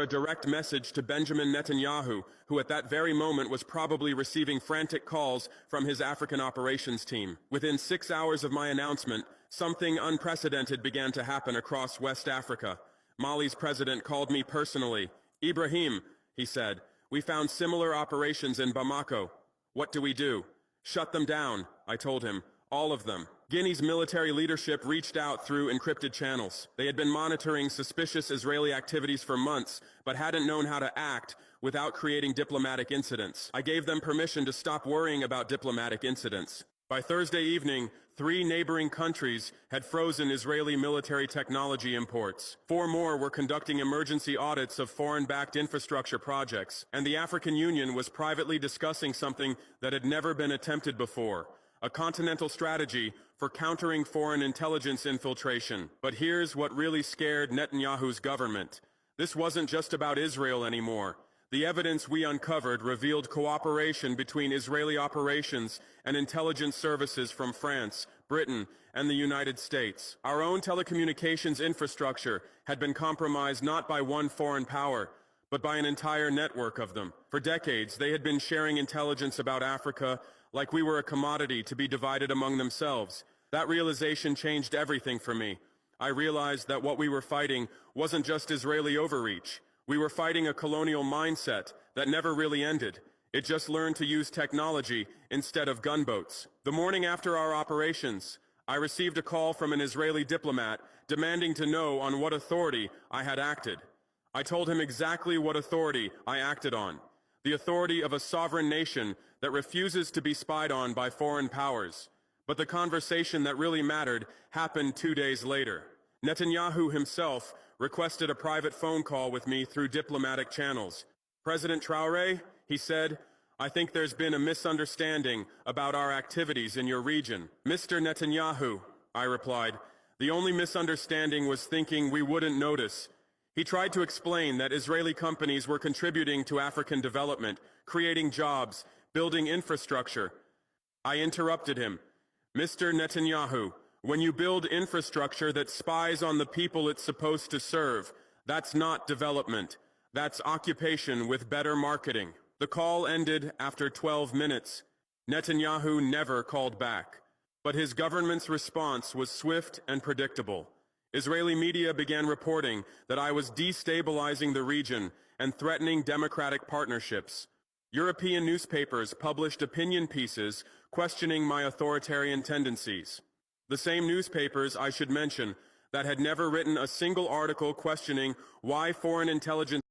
a direct message to Benjamin Netanyahu, who at that very moment was probably receiving frantic calls from his African operations team. Within 6 hours of my announcement, something unprecedented began to happen across West Africa. Mali's president called me personally. "Ibrahim," he said, "we found similar operations in Bamako. What do we do?" "Shut them down," I told him. "All of them." Guinea's military leadership reached out through encrypted channels. They had been monitoring suspicious Israeli activities for months, but hadn't known how to act without creating diplomatic incidents. I gave them permission to stop worrying about diplomatic incidents. By Thursday evening, 3 neighboring countries had frozen Israeli military technology imports. 4 more were conducting emergency audits of foreign-backed infrastructure projects, and the African Union was privately discussing something that had never been attempted before: a continental strategy for countering foreign intelligence infiltration. But here's what really scared Netanyahu's government. This wasn't just about Israel anymore. The evidence we uncovered revealed cooperation between Israeli operations and intelligence services from France, Britain, and the United States. Our own telecommunications infrastructure had been compromised not by one foreign power, but by an entire network of them. For decades, they had been sharing intelligence about Africa like we were a commodity to be divided among themselves. That realization changed everything for me. I realized that what we were fighting wasn't just Israeli overreach. We were fighting a colonial mindset that never really ended. It just learned to use technology instead of gunboats. The morning after our operations, I received a call from an Israeli diplomat demanding to know on what authority I had acted. I told him exactly what authority I acted on: the authority of a sovereign nation that refuses to be spied on by foreign powers. But the conversation that really mattered happened 2 days later. Netanyahu himself requested a private phone call with me through diplomatic channels. "President Traoré," he said, "I think there's been a misunderstanding about our activities in your region." "Mr. Netanyahu," I replied, "the only misunderstanding was thinking we wouldn't notice." He tried to explain that Israeli companies were contributing to African development, creating jobs, building infrastructure. I interrupted him. "Mr. Netanyahu, when you build infrastructure that spies on the people it's supposed to serve, that's not development. That's occupation with better marketing." The call ended after 12 minutes. Netanyahu never called back. But his government's response was swift and predictable. Israeli media began reporting that I was destabilizing the region and threatening democratic partnerships. European newspapers published opinion pieces questioning my authoritarian tendencies. The same newspapers, I should mention, that had never written a single article questioning why foreign intelligence